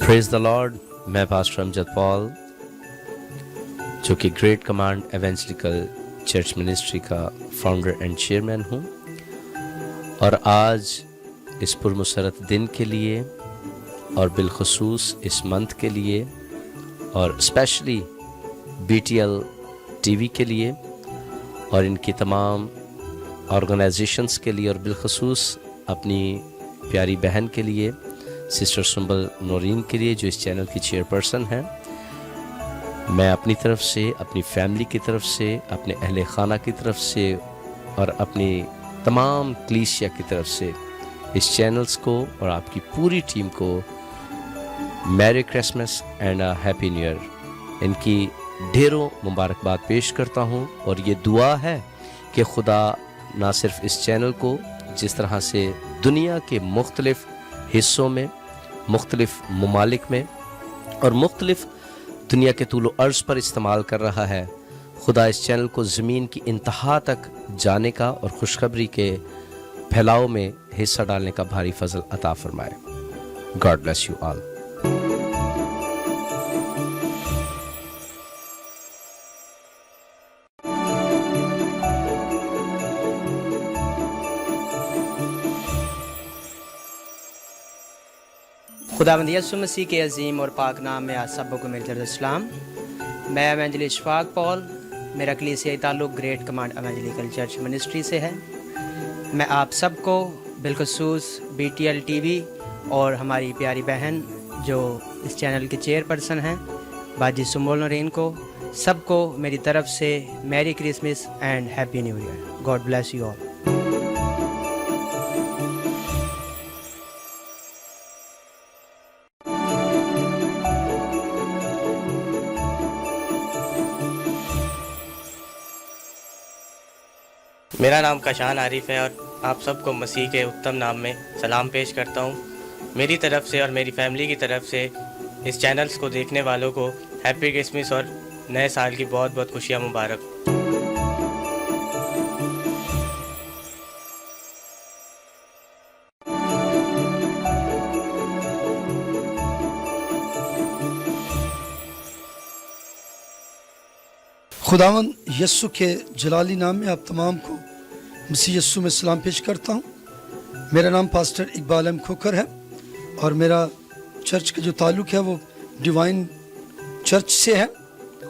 Praise the Lord. मैं pastor Amjad Paul, जो कि great command evangelical church ministry का फाउंडर एंड चेयरमैन हूँ, और आज इस पुरमसरत दिन के लिए और बिलखसूस इस मंथ के लिए और स्पेशली BTL TV के लिए और इनकी तमाम ऑर्गेनाइजेशंस के लिए और बिलखसूस अपनी प्यारी बहन के लिए, सिस्टर सुंबल नौरीन के लिए, जो इस चैनल की चेयरपर्सन हैं, मैं अपनी तरफ से, अपनी फैमिली की तरफ से, अपने अहले खाना की तरफ से और अपनी तमाम क्लीसिया की तरफ से इस चैनल्स को और आपकी पूरी टीम को Mary Christmas and happy new year, इनकी ढेरों मुबारकबाद पेश करता हूँ। और ये दुआ है कि खुदा ना सिर्फ इस चैनल को जिस तरह से दुनिया के मुख्तलिफ हिस्सों में, मुख्तलिफ ममालिक में और मुख्तलिफ दुनिया के तूलो अर्ज़ पर इस्तेमाल कर रहा है, खुदा इस चैनल को ज़मीन की इंतहा तक जाने का और खुशखबरी के फैलाव में हिस्सा डालने का भारी फजल अता फरमाए। God bless you all. खुदावंद यीशु मसीह के अजीम और पाक नाम में आप सबको मिलकर इस्लाम। मैं एवेंजलिस्ट इशफाक पॉल, मेरा कलीसियाई ताल्लुक़ great command evangelical church ministry से है। मैं आप सबको बिलखसूस BTL TV और हमारी प्यारी बहन जो इस चैनल के चेयरपर्सन हैं, बाजी सुंबल नौरीन को, सबको मेरी तरफ से merry Christmas and happy new year. God bless you all. मेरा नाम कशान आरिफ है और आप सबको मसीह के उत्तम नाम में सलाम पेश करता हूँ। मेरी तरफ से और मेरी फैमिली की तरफ से इस चैनल्स को देखने वालों को हैप्पी क्रिसमस और नए साल की बहुत बहुत खुशियाँ मुबारक। खुदावन यस्सु के जलाली नाम में आप तमाम को मसीह यस्सु में सलाम पेश करता हूँ। मेरा नाम पास्टर इकबाल अहमद खोखर है और मेरा चर्च का जो ताल्लुक़ है वो डिवाइन चर्च से है।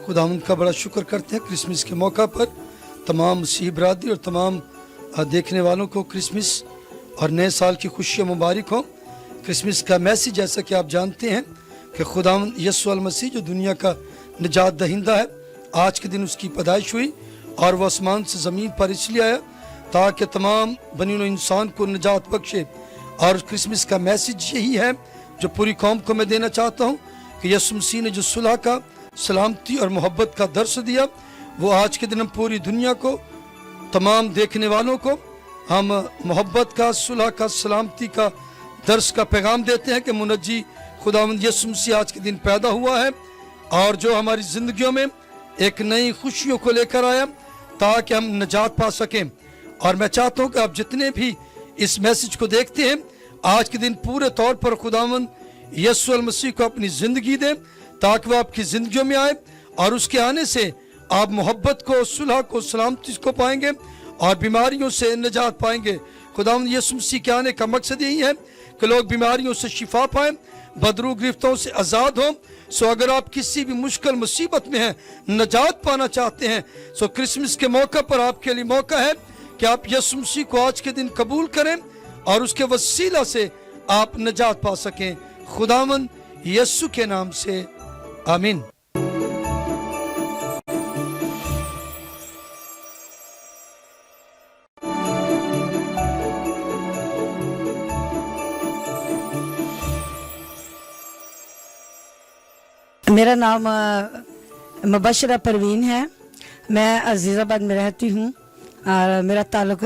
खुदावन का बड़ा शुक्र करते हैं क्रिसमस के मौका पर तमाम मसीह बरादरी और तमाम देखने वालों को क्रिसमस और नए साल की खुशियाँ मुबारक हो। क्रिसमस का मैसेज, जैसा कि आप जानते हैं कि खुदावन यस्सु अल मसीह जो दुनिया का निजात दहिंदा है, आज के दिन उसकी पैदाइश हुई और वह आसमान से ज़मीन पर इसलिए आया ताकि तमाम बनीनो इंसान को निजात बख्शे। और क्रिसमस का मैसेज यही है जो पूरी कौम को मैं देना चाहता हूँ कि यीशु मसीह ने जो सुलह का, सलामती और मोहब्बत का दर्स दिया, वो आज के दिन हम पूरी दुनिया को, तमाम देखने वालों को हम मोहब्बत का, सुलह का, सलामती का दर्स का पैगाम देते हैं कि मुनज्जी खुदावंद यीशु मसीह आज के दिन पैदा हुआ है और जो हमारी ज़िंदगियों में एक नई खुशियों को लेकर आया ताकि हम निजात पा सकें। और मैं चाहता हूं कि आप जितने भी इस मैसेज को देखते हैं, आज के दिन पूरे तौर पर खुदावंद यीशु अल मसीह को अपनी ज़िंदगी दें ताकि वह आपकी ज़िंदगियों में आए और उसके आने से आप मोहब्बत को, सुलह को, सलामती को पाएंगे और बीमारियों से निजात पाएंगे। खुदावंद यीशु मसीह के आने का मकसद यही है कि लोग बीमारियों से शिफा पाएं, बदरू गिरफ्तों से आज़ाद हों। सो अगर आप किसी भी मुश्किल मुसीबत में हैं, निजात पाना चाहते हैं, सो क्रिसमस के मौका पर आपके लिए मौका है कि आप यीशु मसीह को आज के दिन कबूल करें और उसके वसीला से आप निजात पा सकें। खुदावंद यीशु के नाम से आमीन। मेरा नाम मुबशरा परवीन है। मैं अजीज़ाबाद में रहती हूँ और मेरा ताल्लुक़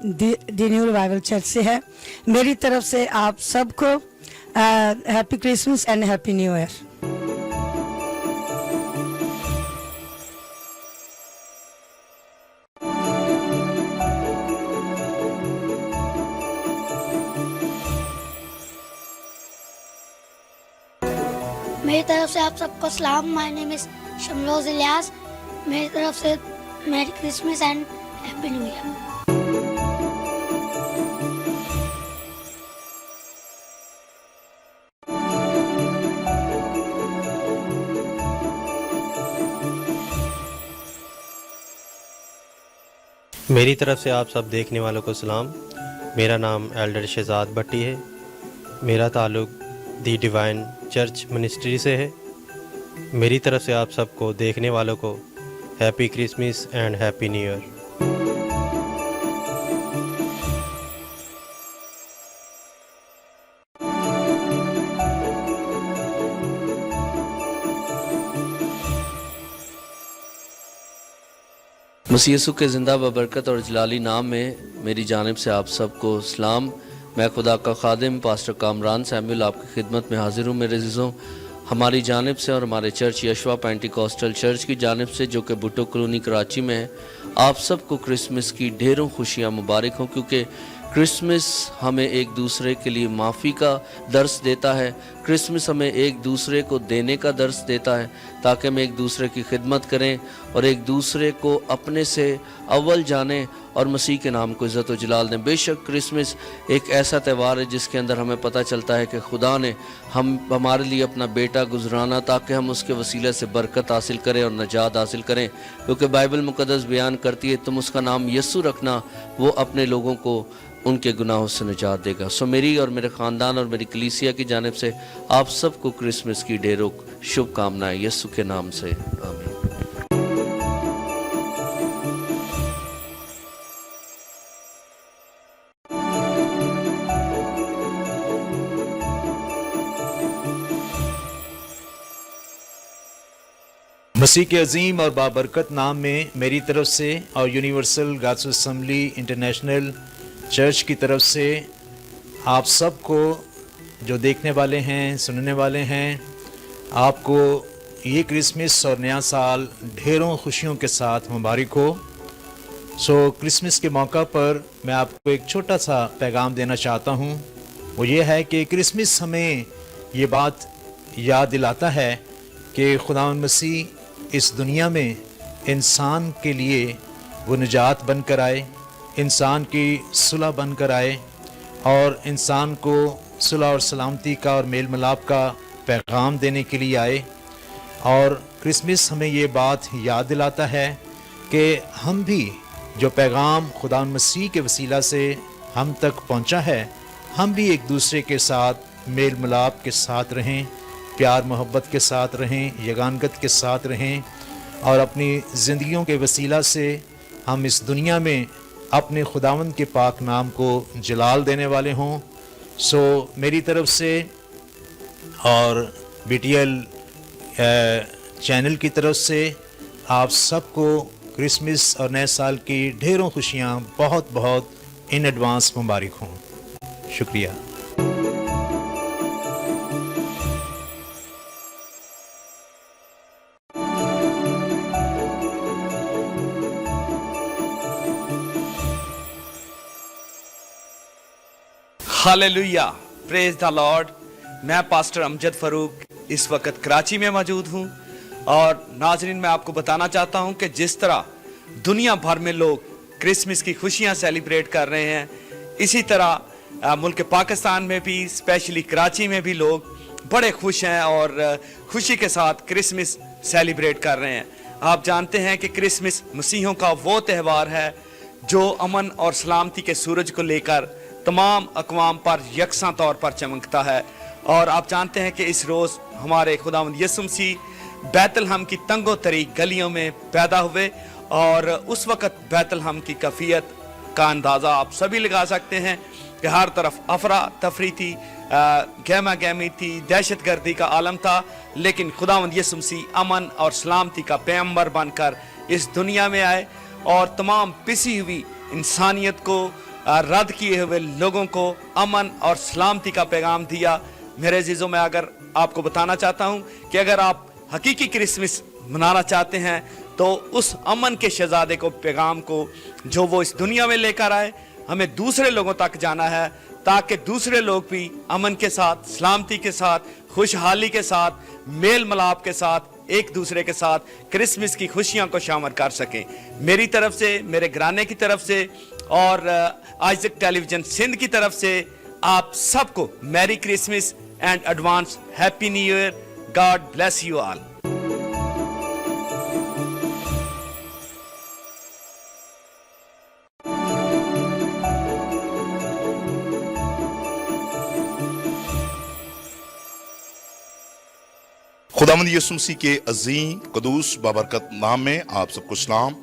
दी न्यू रिवाइवल चर्च से है। मेरी तरफ से आप सबको happy Christmas and happy new year. मेरी तरफ से आप सबको सलाम। My name is Shamroz Ilyas. मेरी तरफ से merry Christmas and happy new year. मेरी तरफ से आप सब देखने वालों को सलाम। मेरा नाम एल्डर शहजाद भट्टी है। मेरा ताल्लुक़ दी डिवाइन चर्च मिनिस्ट्री से है। मेरी तरफ से आप सबको देखने वालों को happy Christmas and happy new year. मसीह यीशु के ज़िंदा बबरकत और जलाली नाम में मेरी जानिब से आप सबको सलाम। मैं खुदा का खादिम पास्टर कामरान सैमुअल आपकी खिदमत में हाजिर हूँ। मेरे अज़ीज़ों, हमारी जानिब से और हमारे चर्च यशवा पेंटिकॉस्टल चर्च की जानिब से, जो कि भुट्टो कॉलोनी कराची में है, आप सबको क्रिसमस की ढेरों खुशियाँ मुबारक हों, क्योंकि क्रिसमस हमें एक दूसरे के लिए माफ़ी का दर्स देता है। क्रिसमस हमें एक दूसरे को देने का दर्स देता है, ताकि हम एक दूसरे की खिदमत करें और एक दूसरे को अपने से अव्वल जानें और मसीह के नाम को इज़्ज़त व जलाल दें। बेशक क्रिसमस एक ऐसा त्यौहार है जिसके अंदर हमें पता चलता है कि खुदा ने हमारे लिए अपना बेटा गुजराना, ताकि हम उसके वसीले से बरकत हासिल करें और नजात हासिल करें, क्योंकि बाइबल मुक़द्दस बयान करती है, तुम उसका नाम यीशु रखना, वो अपने लोगों को उनके गुनाहों से निजात देगा। सो मेरी और मेरे ख़ानदान और मेरी कलीसिया की जानिब से आप सबको क्रिसमस की ढेरों शुभकामनाएं यीशु के नाम से, आमीन। मसीह के अजीम और बाबरकत नाम में मेरी तरफ से और universal gods assembly international church की तरफ से आप सबको, जो देखने वाले हैं, सुनने वाले हैं, आपको ये क्रिसमस और नया साल ढेरों खुशियों के साथ मुबारक हो। सो क्रिसमस के मौका पर मैं आपको एक छोटा सा पैगाम देना चाहता हूँ। वो ये है कि क्रिसमस हमें ये बात याद दिलाता है कि खुदावंद मसीह इस दुनिया में इंसान के लिए वो निजात बन कर आए, इंसान की सुलह बन कर आए और इंसान को सुलह और सलामती का और मेल मिलाप का पैगाम देने के लिए आए। और क्रिसमस हमें ये बात याद दिलाता है कि हम भी जो पैगाम खुदावंद मसीह के वसीला से हम तक पहुंचा है, हम भी एक दूसरे के साथ मेल मिलाप के साथ रहें, प्यार मोहब्बत के साथ रहें, यगानगत के साथ रहें और अपनी ज़िंदगियों के वसीला से हम इस दुनिया में अपने खुदावंद के पाक नाम को जलाल देने वाले हों। सो मेरी तरफ से और BTL चैनल की तरफ से आप सबको क्रिसमस और नए साल की ढेरों खुशियाँ बहुत बहुत इन एडवांस मुबारक हों। शुक्रिया। Hallelujah, praise the Lord. मैं पास्टर अमजद फ़रूक इस वक्त कराची में मौजूद हूँ और नाजरीन, मैं आपको बताना चाहता हूँ कि जिस तरह दुनिया भर में लोग क्रिसमस की खुशियाँ सेलिब्रेट कर रहे हैं, इसी तरह मुल्क पाकिस्तान में भी, स्पेशली कराची में भी लोग बड़े खुश हैं और खुशी के साथ क्रिसमस सेलिब्रेट कर रहे हैं। आप जानते हैं कि क्रिसमस मसीहों का वो त्यौहार है जो अमन और सलामती के सूरज को लेकर तमाम अक़वाम पर यकसा तौर पर चमकता है। और आप जानते हैं कि इस रोज़ हमारे खुदावंद यीशु मसीह बैतलहम की तंगो तरी गलियों में पैदा हुए और उस वक़्त बैतलहम की कैफियत का अंदाज़ा आप सभी लगा सकते हैं कि हर तरफ अफरा तफरी थी, गहमा गहमी थी, दहशत गर्दी का आलम था, लेकिन खुदावंद यीशु मसीह अमन और सलामती का पैगंबर बनकर इस दुनिया में आए और तमाम पिसी हुई इंसानियत को, रद्द किए हुए लोगों को अमन और सलामती का पैगाम दिया। मेरे अजीज़ों, मैं अगर आपको बताना चाहता हूं कि अगर आप हकीकी क्रिसमस मनाना चाहते हैं तो उस अमन के शहजादे को, पैगाम को जो वो इस दुनिया में लेकर आए, हमें दूसरे लोगों तक जाना है ताकि दूसरे लोग भी अमन के साथ, सलामती के साथ, खुशहाली के साथ, मेल मिलाप के साथ, एक दूसरे के साथ क्रिसमस की खुशियों को शामिल कर सकें। मेरी तरफ से, मेरे घराने की तरफ से और आइजक टेलीविजन सिंध की तरफ से आप सबको merry Christmas and advance happy new year. God bless you all. खुदावंद यीशु मसीह के अजीम कदूस बाबरकत नाम में आप सबको सलाम।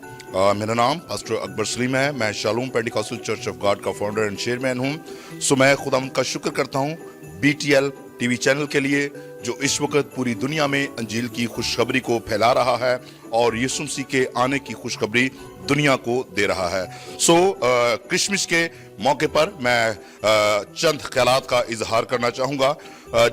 मेरा नाम पास्टर अकबर सलीम है। मैं shalom Pentecostal church of God का फाउंडर एंड चेयरमैन हूं। सो मैं खुदावंद का शुक्र करता हूं BTL टीवी चैनल के लिए जो इस वक्त पूरी दुनिया में अंजील की खुशखबरी को फैला रहा है और यीशु मसीह के आने की खुशखबरी दुनिया को दे रहा है। सो क्रिसमस के मौके पर मैं चंद ख्यालात का इजहार करना चाहूँगा।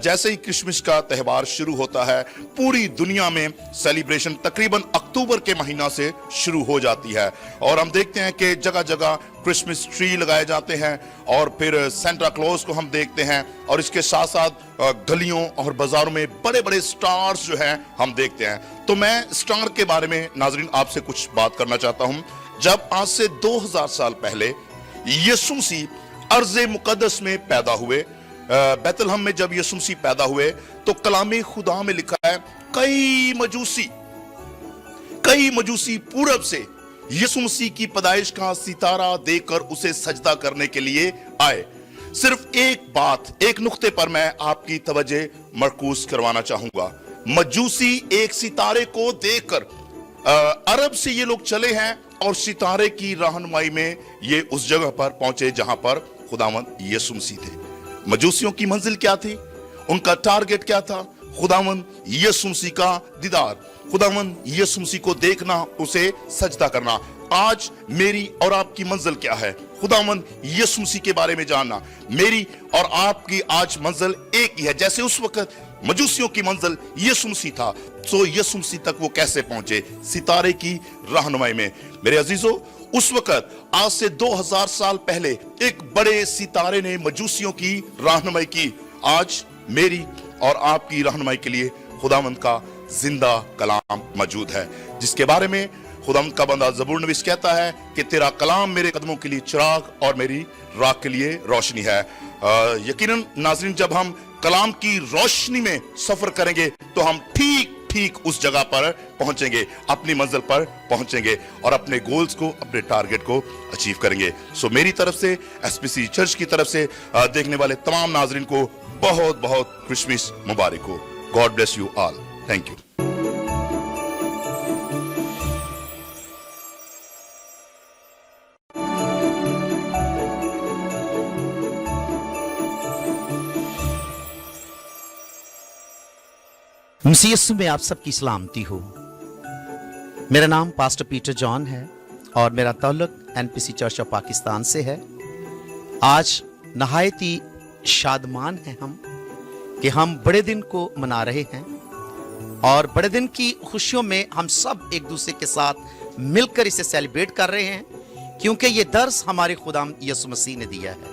जैसे ही क्रिसमस का त्यौहार शुरू होता है, पूरी दुनिया में सेलिब्रेशन तकरीबन अक्टूबर के महीना से शुरू हो जाती है और हम देखते हैं कि जगह जगह क्रिसमस ट्री लगाए जाते हैं और फिर सेंटा क्लॉज को हम देखते हैं और इसके साथ साथ गलियों और बाजारों में बड़े बड़े स्टार्स जो हैं हम देखते हैं। तो मैं स्टार के बारे में नाजरीन आपसे कुछ बात करना चाहता हूं। जब आज से 2000 साल पहले यीशु मसीह अर्ज़े मुकद्दस में पैदा हुए, बैतलहम में जब यीशु मसीह पैदा हुए तो कलामे खुदा में लिखा है कई मजूसी पूरब से यीशु मसीह की पैदाइश का सितारा देखकर उसे सजदा करने के लिए आए। सिर्फ एक बात, एक नुक्ते पर मैं आपकी तवज्जो मरकूज करवाना चाहूंगा। मजूसी एक सितारे को देखकर अरब से ये लोग चले हैं और सितारे की रहनुमाई में ये उस जगह पर पहुंचे जहां पर खुदावंद यीशु मसीह थे। मजूसियों की मंजिल क्या थी? उनका टारगेट क्या था? खुदावंद यीशु मसीह का दीदार, खुदावंद यीशु मसीह को देखना, उसे सजदा करना। आज मेरी और आपकी मंजिल क्या है? खुदावंद यीशु मसीह के बारे में जानना। मेरी और आपकी आज मंजिल एक ही है। जैसे उस वक्त मजूसियों की मंजिल यीशु मसीह था, तो यीशु मसीह तक वो कैसे पहुंचे? सितारे की रहनुमाई में। मेरे अजीजों, उस वक्त आज से 2000 साल पहले एक बड़े सितारे ने मजूसियों की रहनुमाई की। आज मेरी और आपकी रहनुमाई के लिए खुदावंद का जिंदा कलाम मौजूद है, जिसके बारे में खुदावंद का बंदा ज़बूर नवीस कहता है कि तेरा कलाम मेरे कदमों के लिए चिराग और मेरी राह के लिए रोशनी है। यकीनन नाज़रीन, जब हम कलाम की रोशनी में सफर करेंगे तो हम ठीक उस जगह पर पहुंचेंगे, अपनी मंजिल पर पहुंचेंगे और अपने गोल्स को, अपने टारगेट को अचीव करेंगे। सो मेरी तरफ से, SPC चर्च की तरफ से देखने वाले तमाम नाजरीन को बहुत बहुत क्रिसमस मुबारक हो। God bless you all. Thank you. मसीह यीशु में आप सबकी सलामती हो। मेरा नाम पास्टर पीटर जॉन है और मेरा ताल्लुक NPC चर्च ऑफ पाकिस्तान से है। आज नहायत ही शादमान हैं हम कि हम बड़े दिन को मना रहे हैं और बड़े दिन की खुशियों में हम सब एक दूसरे के साथ मिलकर इसे सेलिब्रेट कर रहे हैं, क्योंकि ये दर्स हमारे खुदा यीशु मसीह ने दिया है।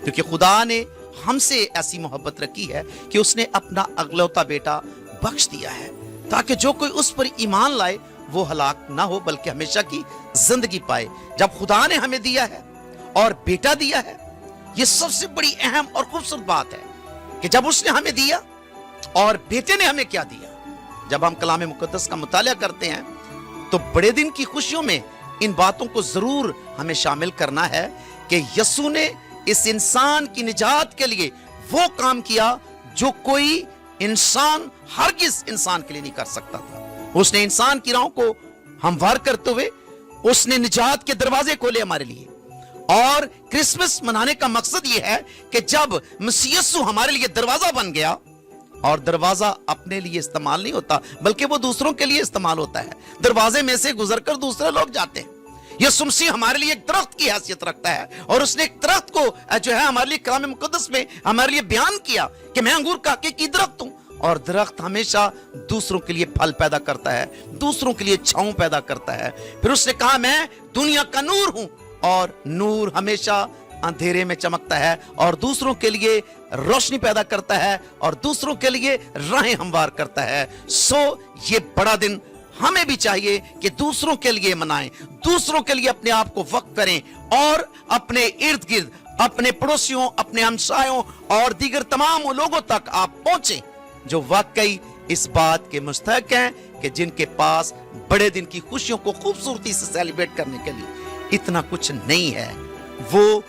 क्योंकि खुदा ने हमसे ऐसी मोहब्बत रखी है कि उसने अपना अगलौता बेटा बख्श दिया है, ताकि जो कोई उस पर ईमान लाए वो हलाक ना हो बल्कि हमेशा की जिंदगी पाए। जब खुदा ने हमें दिया है और बेटा दिया है, ये सबसे बड़ी अहम और खूबसूरत बात है कि जब उसने हमें दिया और बेटे ने हमें क्या दिया। जब हम कलाम मुकद्दस का मुताला करते हैं तो बड़े दिन की खुशियों में इन बातों को जरूर हमें शामिल करना है कि यीशु ने इस इंसान की निजात के लिए वो काम किया जो कोई इंसान हरगिज इंसान के लिए नहीं कर सकता था। उसने इंसान की राहों को हमवार करते हुए उसने निजात के दरवाजे खोले हमारे लिए। और क्रिसमस मनाने का मकसद यह है कि जब मसीह यीशु हमारे लिए दरवाजा बन गया, और दरवाजा अपने लिए इस्तेमाल नहीं होता बल्कि वो दूसरों के लिए इस्तेमाल होता है। दरवाजे में से गुजरकर दूसरे लोग जाते हैं। यीशु मसीह हमारे लिए एक दरख्त की हैसियत रखता है और उसने एक दरख्त को जो है हमारे लिए कलाम मुकद्दस में हमारे लिए बयान किया कि मैं अंगूर का हकीकी दरख्त हूं। और दरख्त हमेशा दूसरों के लिए फल पैदा करता है, दूसरों के लिए छांव पैदा करता है। फिर उसने कहा मैं दुनिया का नूर हूं और नूर हमेशा अंधेरे में चमकता है और दूसरों के लिए रोशनी पैदा करता है और दूसरों के लिए राहें हमवार करता है। सो ये बड़ा दिन हमें भी चाहिए कि दूसरों के लिए मनाएं, दूसरों के लिए अपने आप को वक्त करें और अपने इर्द गिर्द, अपने पड़ोसियों, अपने हमसायों और दीगर तमाम लोगों तक आप पहुंचे जो वाकई इस बात के मुस्तहक हैं कि जिनके पास बड़े दिन की खुशियों को खूबसूरती से सेलिब्रेट करने के लिए इतना कुछ नहीं है। वो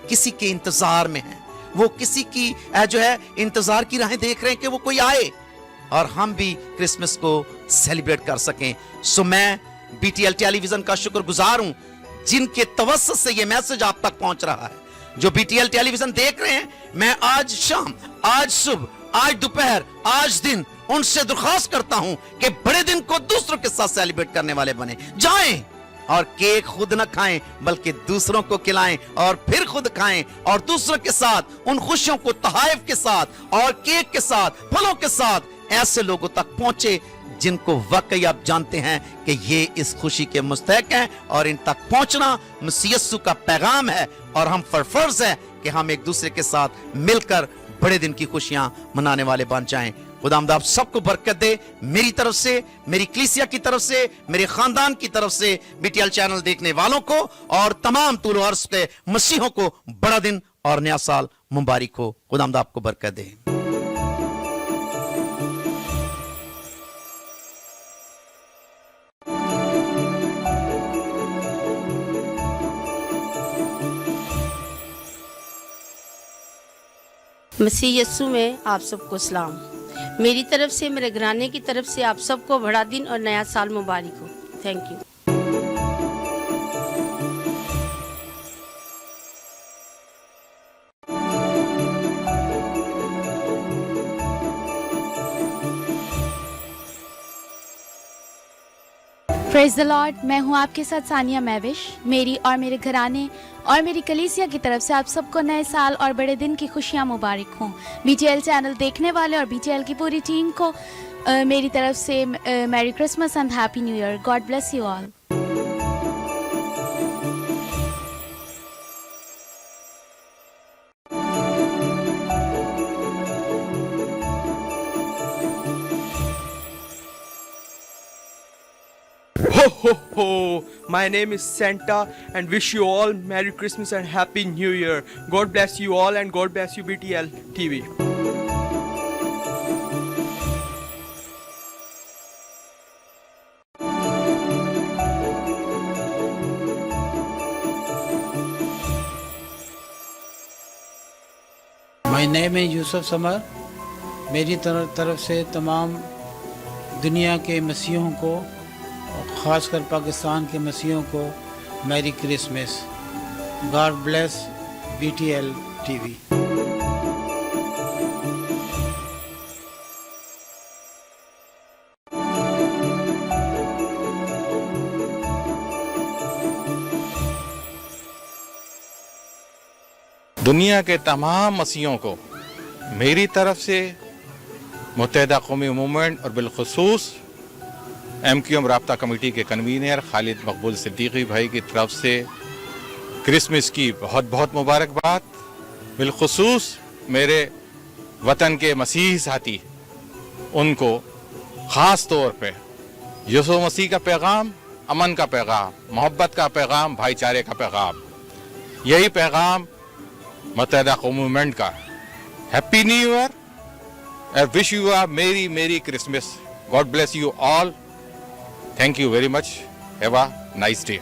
किसी के इंतजार में है, वो किसी की जो है इंतजार की राहें देख रहे हैं कि वो कोई आए और हम भी क्रिसमस को सेलिब्रेट कर सकें। सो मैं BTL टेलीविजन का शुक्रगुजार हूं जिनके तवस्सुत से ये मैसेज आप तक पहुंच रहा है। जो BTL टेलीविजन देख रहे हैं, मैं आज शाम, आज सुबह, आज दोपहर, आज दिन उनसे दरख्वास्त करता हूं कि बड़े दिन को दूसरों के साथ सेलिब्रेट करने वाले बने। जाएं और केक खुद न खाएं बल्कि दूसरों को खिलाएं और फिर खुद खाएं और दूसरों के साथ उन खुशियों को तहाइफ के साथ और केक के साथ, फलों के साथ ऐसे लोगों तक पहुंचे जिनको वाकई आप जानते हैं कि ये इस खुशी के मुस्तहक हैं और इन तक पहुंचना मसीह यीशु का पैगाम है और हम फर्ज है कि हम एक दूसरे के साथ मिलकर बड़े दिन की खुशियां मनाने वाले बन जाएं। खुदावंद आप सबको बरकत दे। मेरी तरफ से, मेरी कलीसिया की तरफ से, मेरे खानदान की तरफ से, BTL चैनल देखने वालों को और तमाम तूल अर्ज़ के मसीहों को बड़ा दिन और नया साल मुबारक हो। खुदावंद आपको बरकत दे। मसीह यस्सु में आप सबको सलाम। मेरी तरफ से, मेरे घराने की तरफ से आप सबको बड़ा दिन और नया साल मुबारक हो। Thank you. Praise the Lord. मैं हूं आपके साथ सानिया महविश। मेरी और मेरे घराने और मेरी कलीसिया की तरफ से आप सबको नए साल और बड़े दिन की खुशियां मुबारक हों। BTL चैनल देखने वाले और BTL की पूरी टीम को मेरी तरफ से merry Christmas and happy new year. God bless you all. Ho ho ho! My name is Santa and wish you all Merry Christmas and Happy New Year. God bless you all and God bless you BTL TV. My name is Yusuf summer. मेरी तरफ से तमाम दुनिया के मसीहों को, ख़ासकर पाकिस्तान के मसीहों को merry Christmas. God bless BTL TV। दुनिया के तमाम मसीहों को मेरी तरफ से, मुत्तहिदा कौमी मूवमेंट और बिलखुसूस MQM राब्ता कमेटी के कन्वीनर खालिद मकबूल सिद्दीकी भाई की तरफ से क्रिसमस की बहुत बहुत मुबारकबाद। बिलखुसूस मेरे वतन के मसीही साथी, उनको ख़ास तौर पे यीशु मसीह का पैगाम, अमन का पैगाम, मोहब्बत का पैगाम, भाईचारे का पैगाम, यही पैगाम मुत्तहिदा कौमी मूवमेंट का। Happy new year. I wish you a merry merry Christmas. God bless you all. Thank you very much. Have a nice day.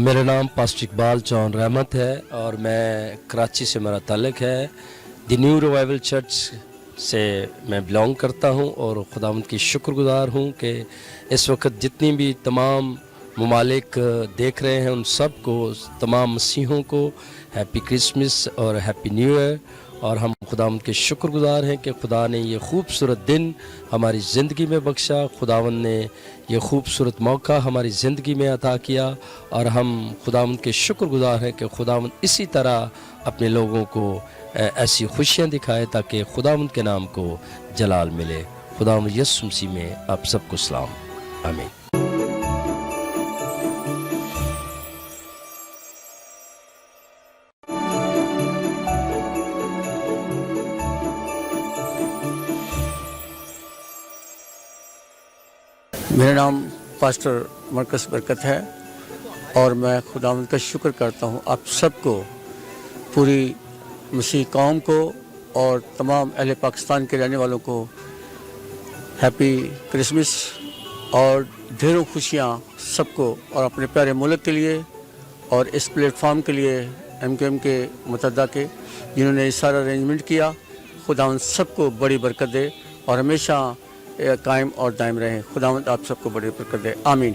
मेरा नाम पास्टर इकबाल जॉन रहमत है और मैं कराची से मेरा ताल्लुक़ है। द न्यू रिवाइवल चर्च से मैं बिलोंग करता हूं और खुदावंद की शुक्रगुजार हूं कि इस वक्त जितनी भी तमाम ममालिक देख रहे हैं उन सब को, तमाम मसीहों को हैप्पी क्रिसमस और हैप्पी न्यू ईयर। और हम खुदावंद के शुक्रगुजार हैं कि खुदा ने ये खूबसूरत दिन हमारी ज़िंदगी में बख्शा, खुदावंद ने ये खूबसूरत मौका हमारी ज़िंदगी में अता किया और हम खुदावंद के शुक्रगुजार हैं कि खुदावंद इसी तरह अपने लोगों को ऐसी खुशियाँ दिखाए ताकि खुदावंद के नाम को जलाल मिले। खुदावंद यीशु मसीह में आप सबको सलाम, आमीन। मेरा नाम पास्टर मरकस बरकत है और मैं खुदावंद का शुक्र करता हूँ आप सबको, पूरी मसीह कौम को और तमाम अहले पाकिस्तान के रहने वालों को हैप्पी क्रिसमस और ढेरों खुशियाँ सबको, और अपने प्यारे मुल्क के लिए और इस प्लेटफॉर्म के लिए MQM के मुतहदा के जिन्होंने ये सारा अरेंजमेंट किया। खुदावंद सबको बड़ी बरकत दे और हमेशा कायम और दायम रहें। खुदावंद आप सबको बड़ी बरकत दे, आमीन।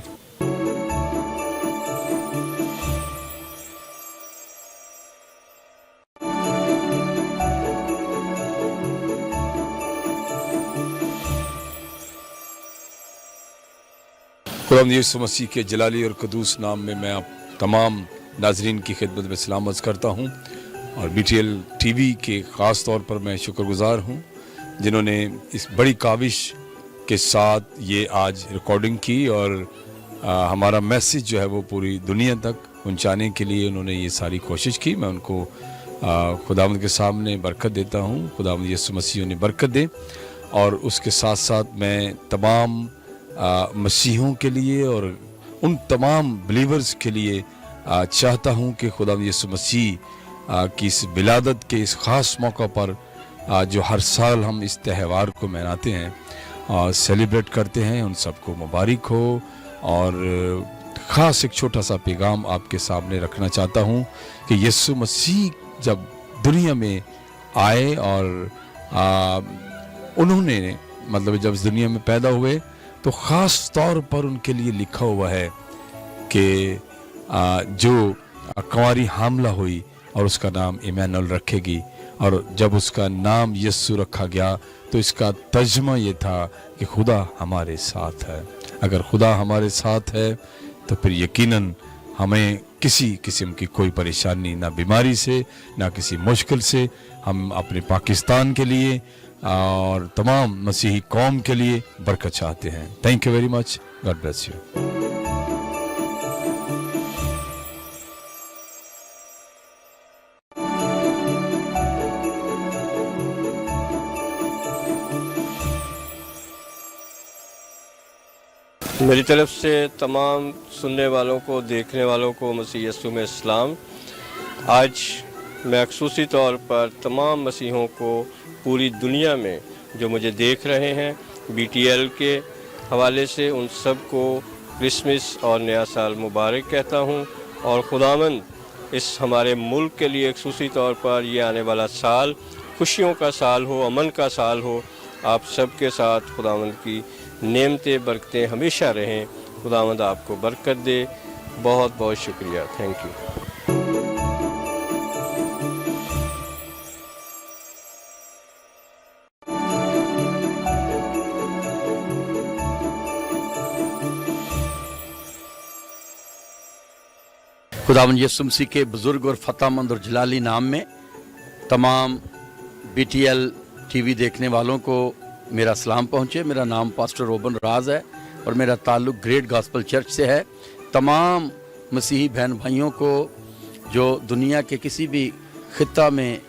खुदावंद यीशु मसीह के जलाली और कदूस नाम में मैं आप तमाम नाजरीन की खिदमत में सलाम अर्ज़ करता हूँ और BTL TV के ख़ास तौर पर मैं शुक्रगुजार हूँ जिन्होंने इस बड़ी काविश के साथ ये आज रिकॉर्डिंग की और हमारा मैसेज जो है वो पूरी दुनिया तक पहुँचाने के लिए उन्होंने ये सारी कोशिश की। मैं उनको खुदावंद के सामने बरकत देता हूँ। खुदावंद यीशु मसीह उन्हें बरकत दे और उसके साथ साथ मैं तमाम मसीहों के लिए और उन तमाम बिलीवर्स के लिए चाहता हूँ कि खुदावंद यीशु मसीह की इस विलादत के इस ख़ास मौका पर जो हर साल हम इस त्यौहार को मनाते हैं और सेलिब्रेट करते हैं, उन सबको मुबारक हो। और ख़ास एक छोटा सा पैगाम आपके सामने रखना चाहता हूँ कि यीशु मसीह जब दुनिया में आए और उन्होंने मतलब जब इस दुनिया में पैदा हुए तो ख़ास तौर पर उनके लिए लिखा हुआ है कि जो कुंवारी हामला हुई और उसका नाम इमैनुअल रखेगी, और जब उसका नाम यीशु रखा गया तो इसका तर्जुमा ये था कि खुदा हमारे साथ है। अगर खुदा हमारे साथ है तो फिर यकीनन हमें किसी किस्म की कोई परेशानी, ना बीमारी से ना किसी मुश्किल से, हम अपने पाकिस्तान के लिए और तमाम मसीही कौम के लिए बरकत चाहते हैं। Thank you very much, God bless you. मेरी तरफ से तमाम सुनने वालों को, देखने वालों को मसीह यीशु में इस्लाम। आज मैं ख़ुसूसी तौर पर तमाम मसीहों को पूरी दुनिया में जो मुझे देख रहे हैं BTL के हवाले से उन सब को क्रिसमस और नया साल मुबारक कहता हूं। और खुदावंद इस हमारे मुल्क के लिए ख़ुसूसी तौर पर ये आने वाला साल खुशियों का साल हो, अमन का साल हो। आप सब के साथ खुदावंद की नेमतें बरकतें हमेशा रहें। खुदावंद आपको बरकत दे। बहुत बहुत शुक्रिया, थैंक यू। खुदावंद यीशु मसीह के बुज़ुर्ग और फ़तेहमंद और जलाली नाम में तमाम BTL TV देखने वालों को मेरा सलाम पहुँचे। मेरा नाम पास्टर रोबन राज है और मेरा ताल्लुक़ ग्रेट गॉस्पल चर्च से है। तमाम मसीही बहन भाइयों को जो दुनिया के किसी भी ख़ित्ता में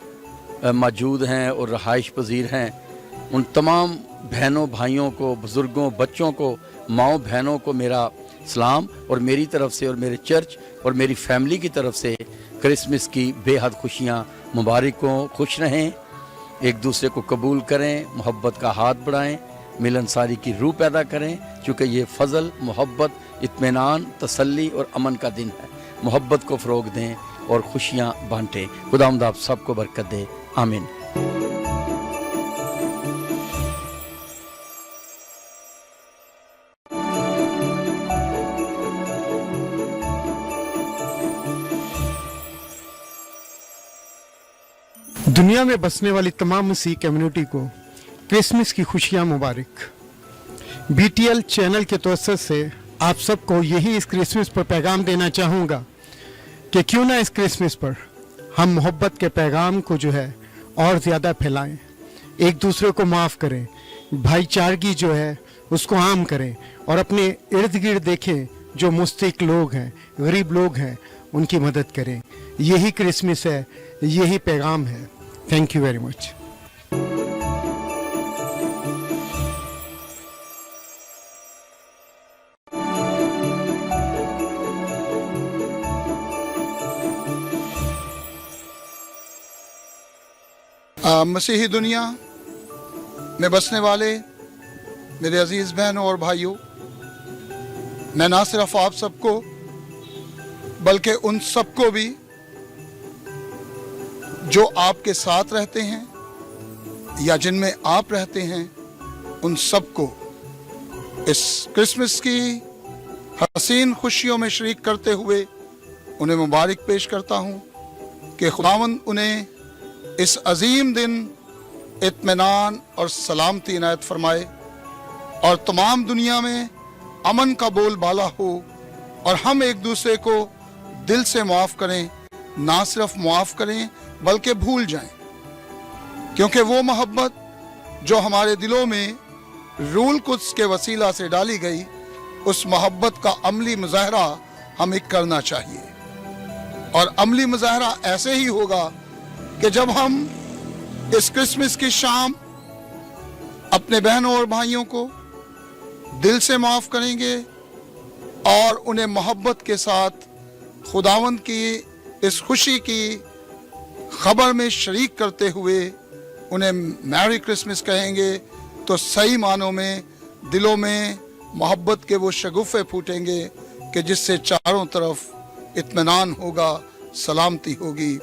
मौजूद हैं और रहाइश पजीर हैं, उन तमाम बहनों भाइयों को, बुज़ुर्गों, बच्चों को, माओ बहनों को मेरा सलाम और मेरी तरफ से और मेरे चर्च और मेरी फैमिली की तरफ से क्रिसमस की बेहद खुशियाँ मुबारक हों। खुश रहें, एक दूसरे को कबूल करें, मोहब्बत का हाथ बढ़ाएं, मिलनसारी की रूह पैदा करें, क्योंकि ये फ़ज़ल, मोहब्बत, इत्मीनान, तसल्ली और अमन का दिन है। मोहब्बत को फ़रोग दें और खुशियाँ बांटें। खुदावंद आप सबको बरकत दे, आमीन। दुनिया में बसने वाली तमाम मसीह कम्युनिटी को क्रिसमस की खुशियाँ मुबारक। BTL चैनल के तवज्जुह से आप सबको यही इस क्रिसमस पर पैगाम देना चाहूँगा कि क्यों ना इस क्रिसमस पर हम मोहब्बत के पैगाम को जो है और ज़्यादा फैलाएं, एक दूसरे को माफ़ करें, भाईचारगी जो है उसको आम करें और अपने इर्द गिर्द देखें जो मुस्तहिक लोग हैं, गरीब लोग हैं, उनकी मदद करें। यही क्रिसमस है, यही पैगाम है। Thank you very much. मसीही दुनिया में बसने वाले मेरे अजीज़ बहनों और भाइयों, मैं ना सिर्फ आप सबको बल्कि उन सबको भी जो आपके साथ रहते हैं या जिनमें आप रहते हैं, उन सबको इस क्रिसमस की हसीन खुशियों में शरीक करते हुए उन्हें मुबारक पेश करता हूँ कि खुदावंद उन्हें इस अजीम दिन इत्मीनान और सलामती इनायत फरमाए और तमाम दुनिया में अमन का बोलबाला हो और हम एक दूसरे को दिल से माफ़ करें, ना सिर्फ माफ़ करें बल्कि भूल जाएं, क्योंकि वो मोहब्बत जो हमारे दिलों में रूल कुद्स के वसीला से डाली गई, उस मोहब्बत का अमली मुजाहरा हमें करना चाहिए। और अमली मुजाहरा ऐसे ही होगा कि जब हम इस क्रिसमस की शाम अपने बहनों और भाइयों को दिल से माफ़ करेंगे और उन्हें मोहब्बत के साथ खुदावंद की इस खुशी की खबर में शरीक करते हुए उन्हें मैरी क्रिसमस कहेंगे, तो सही मानों में दिलों में मोहब्बत के वो शगुफ़े फूटेंगे कि जिससे चारों तरफ इत्मीनान होगा, सलामती होगी।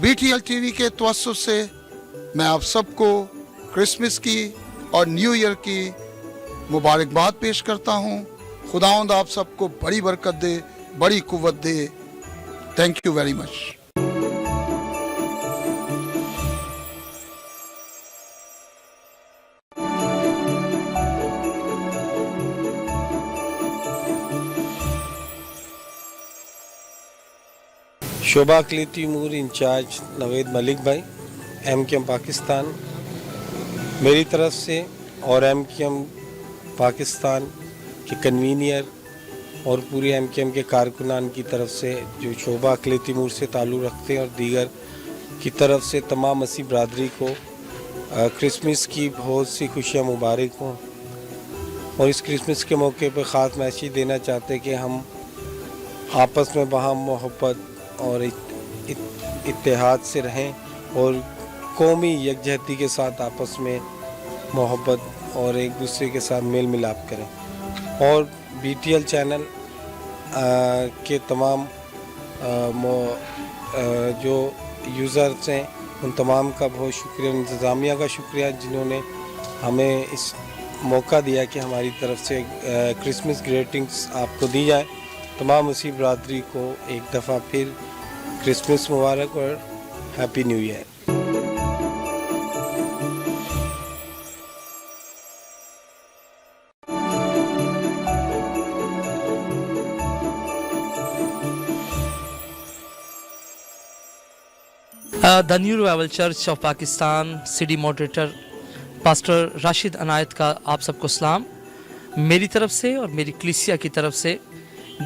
BTL TV के तवज्जुह से मैं आप सबको क्रिसमस की और न्यू ईयर की मुबारकबाद पेश करता हूँ। खुदावंद आप सबको बड़ी बरकत दे, बड़ी कुव्वत दे। Thank you very much. Shobha Akli Taimur in charge Naved Malik भाई, MKM पाकिस्तान, मेरी तरफ से और MKM पाकिस्तान के कन्वीनियर और पूरे MKM के कारकुनान की तरफ से जो शोभा अकली तैमूर से ताल्लुक़ रखते हैं और दीगर की तरफ से तमाम मसीह बरादरी को क्रिसमस की बहुत सी खुशियाँ मुबारक हों। और इस क्रिसमस के मौके पर ख़ास मैसेज देना चाहते हैं कि हम आपस में बाहम मोहब्बत और इत्तेहाद से रहें और कौमी यकजहती के साथ आपस में मोहब्बत और एक दूसरे के साथ मेल मिलाप करें। और BTL चैनल के तमाम जो यूज़र्स हैं उन तमाम का बहुत शुक्रिया, इंतज़ामिया का शुक्रिया जिन्होंने हमें इस मौका दिया कि हमारी तरफ से क्रिसमस ग्रीटिंग्स आपको दी जाए। तमाम मसीह बरादरी को एक दफ़ा फिर क्रिसमस मुबारक और happy new year. The new revival church of Pakistan city moderator pastor Rashid Anayat का आप सबको सलाम। मेरी तरफ से और मेरी कलीसिया की तरफ से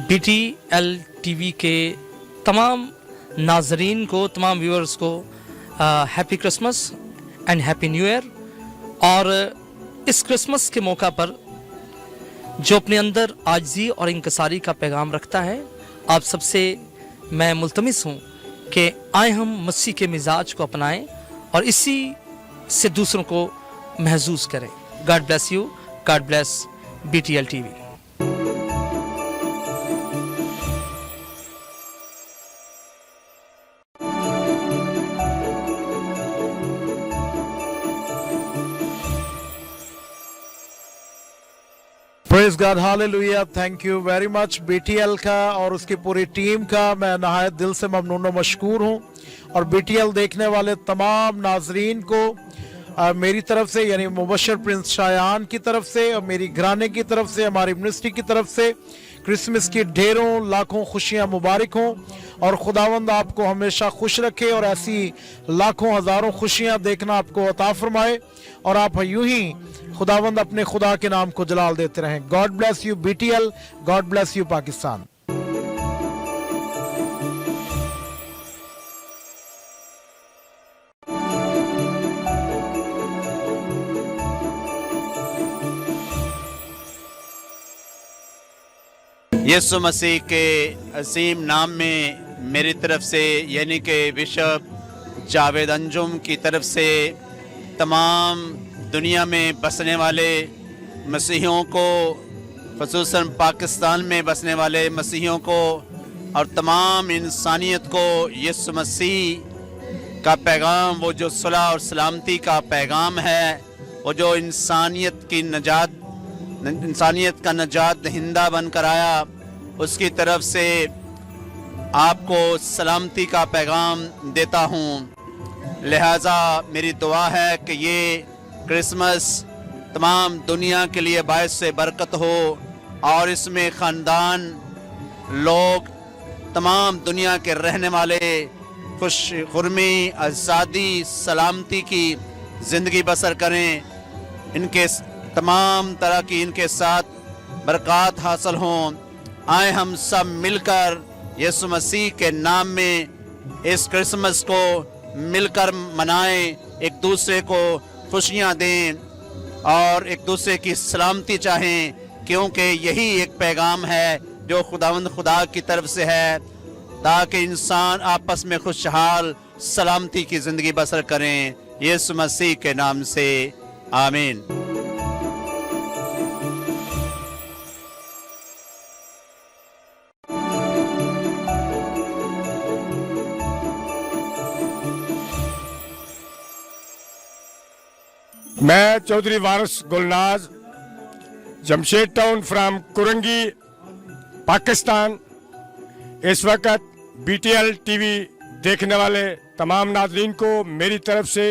BTL TV के तमाम नाजरीन को, तमाम व्यूअर्स को happy Christmas and happy new year. और इस क्रिसमस के मौका पर जो अपने अंदर आजिज़ी और इंकसारी का पैगाम रखता है, आप सबसे मैं मुल्तमिस हूँ कि आए हम मसीह के मिजाज को अपनाएं और इसी से दूसरों को महसूस करें। God bless you, God bless BTL TV। Praise God, hallelujah. Thank you very much BTL का और उसकी पूरी टीम का मैं नहायत दिल से ममनून व मशकूर हूँ और BTL देखने वाले तमाम नाजरीन को मेरी तरफ से यानी मुबशर प्रिंस शायान की तरफ से और मेरी घराने की तरफ से, हमारी मिनिस्ट्री की तरफ से क्रिसमस की ढेरों लाखों खुशियां मुबारक हों और खुदावंद आपको हमेशा खुश रखे और ऐसी लाखों हज़ारों खुशियां देखना आपको अता फरमाए और आप यूं ही खुदावंद अपने खुदा के नाम को जलाल देते रहें। God bless you BTL, God bless you Pakistan. यीशु मसीह के अजीम नाम में मेरी तरफ से यानी कि बिशप जावेद अंजुम की तरफ से तमाम दुनिया में बसने वाले मसीहियों को, ख़ुसूसन पाकिस्तान में बसने वाले मसीहियों को और तमाम इंसानियत को यीशु मसीह का पैगाम, वो जो सुलह और सलामती का पैगाम है, वो जो इंसानियत का नजात दहिंदा बनकर आया, उसकी तरफ से आपको सलामती का पैगाम देता हूँ। लिहाजा मेरी दुआ है कि ये क्रिसमस तमाम दुनिया के लिए बायस से बरकत हो और इसमें ख़ानदान लोग, तमाम दुनिया के रहने वाले खुशखुर्मी, आज़ादी, सलामती की ज़िंदगी बसर करें। इनके तमाम तरह की इनके साथ बरक़ात हासिल हों। आए हम सब मिलकर यीशु मसीह के नाम में इस क्रिसमस को मिलकर मनाएं, एक दूसरे को खुशियां दें और एक दूसरे की सलामती चाहें, क्योंकि यही एक पैगाम है जो खुदावंद खुदा की तरफ से है, ताकि इंसान आपस में खुशहाल सलामती की ज़िंदगी बसर करें। यीशु मसीह के नाम से आमीन। मैं चौधरी वारिस गुलनाज, जमशेद टाउन फ्राम कुरंगी, पाकिस्तान। इस वक्त BTL TV देखने वाले तमाम नाजरीन को मेरी तरफ से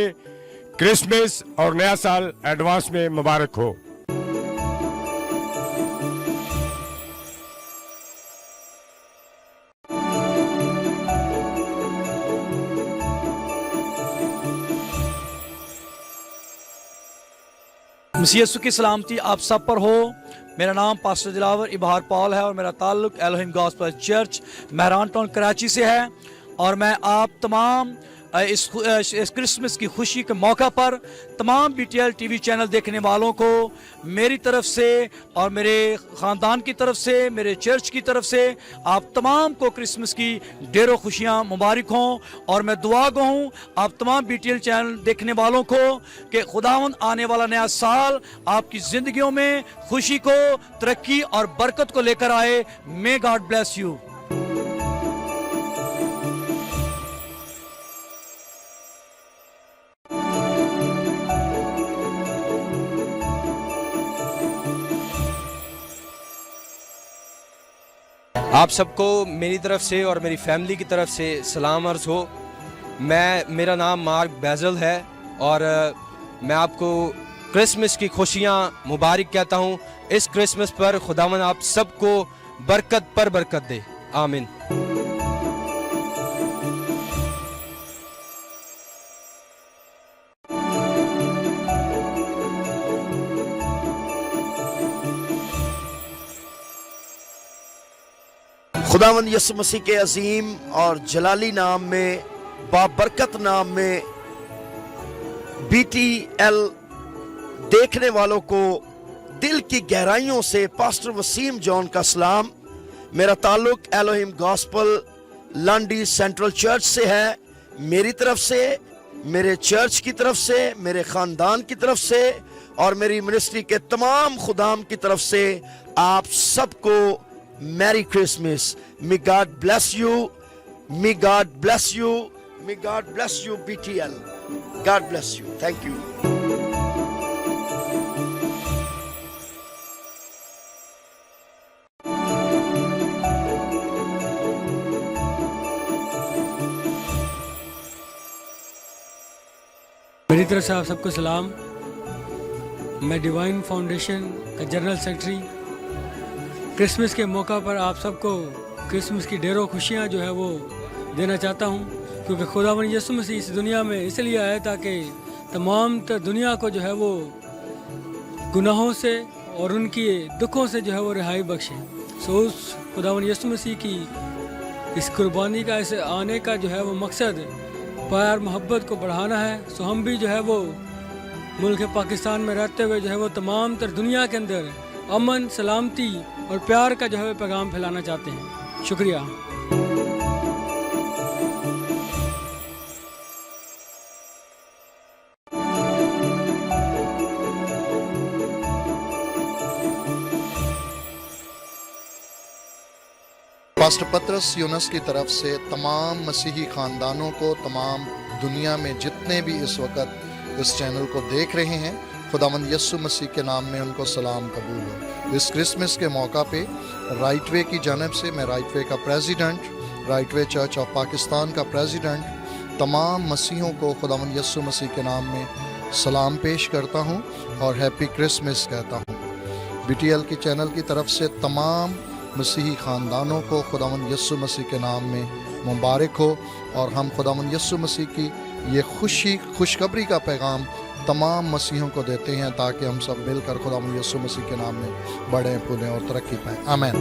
क्रिसमस और नया साल एडवांस में मुबारक हो। मसीह यीशु की सलामती आप सब पर हो। मेरा नाम पास्टर दिलावर इबहार पॉल है और मेरा ताल्लुक एलोहिम गॉस्पेल चर्च महरान टाउन कराची से है। और मैं आप तमाम इस क्रिसमस की खुशी के मौका पर तमाम BTL TV चैनल देखने वालों को मेरी तरफ से और मेरे ख़ानदान की तरफ से, मेरे चर्च की तरफ से आप तमाम को क्रिसमस की ढेरों खुशियां मुबारक हों। और मैं दुआ गो हूँ आप तमाम BTL चैनल देखने वालों को कि खुदावंद आने वाला नया साल आपकी ज़िंदगियों में खुशी को, तरक्की और बरकत को लेकर आए। मे गॉड ब्लेस यू। आप सबको मेरी तरफ से और मेरी फैमिली की तरफ से सलाम अर्ज़ हो। मेरा नाम मार्क बैजल है और मैं आपको क्रिसमस की खुशियाँ मुबारक कहता हूँ। इस क्रिसमस पर खुदावन आप सबको बरकत पर बरकत दे। आमीन। खुदावंद यीशु मसीह के अजीम और जलाली नाम में, बाबरकत नाम में BTL देखने वालों को दिल की गहराइयों से पास्टर वसीम जॉन का सलाम। मेरा ताल्लुक Elohim gospel Landhi central church से है। मेरी तरफ से, मेरे चर्च की तरफ से, मेरे ख़ानदान की तरफ से और मेरी मिनिस्ट्री के तमाम खुदाम की तरफ से आप सबको merry Christmas. May God bless you. May God bless you. May God bless you, BTL. God bless you. Thank you. तरफ से आप सबको सलाम। मैं डिवाइन फाउंडेशन का जनरल सेक्रेटरी। क्रिसमस के मौका पर आप सबको क्रिसमस की ढेरों खुशियाँ जो है वो देना चाहता हूँ, क्योंकि खुदावंद यीशु मसीह इस दुनिया में इसलिए आया ताकि तमाम दुनिया को जो है वो गुनाहों से और उनकी दुखों से जो है वो रिहाई बख्शे। सो उस खुदावंद यीशु मसीह की इस कुर्बानी का, इस आने का जो है वो मकसद प्यार मोहब्बत को बढ़ाना है। सो हम भी जो है वो मुल्क पाकिस्तान में रहते हुए जो है वो तमाम तर दुनिया के अंदर अमन, सलामती और प्यार का जो है पैगाम फैलाना चाहते हैं। शुक्रिया। पास्टर पतरस यूनस की तरफ से तमाम मसीही ख़ानदानों को, तमाम दुनिया में जितने भी इस वक्त इस चैनल को देख रहे हैं, खुदावंद यीशु मसीह के नाम में उनको सलाम कबूल हो। इस क्रिसमस के मौका पे राइट वे की जानब से मैं राइट वे का president, right way church of Pakistan का प्रेसिडेंट, तमाम मसीहों को खुदावंद यीशु मसीह के नाम में सलाम पेश करता हूँ और हैप्पी क्रिसमस कहता हूँ। BTL की चैनल की तरफ से तमाम मसीही ख़ानदानों को खुदावंद यीशु मसीह के नाम में मुबारक हो, और हम खुदावंद यीशु मसीह की ये खुशखबरी का पैगाम तमाम मसीहों को देते हैं ताकि हम सब मिलकर खुदावंद यीशु मसीह के नाम में बढ़ें, फूलें और तरक्की पाएं। आमीन।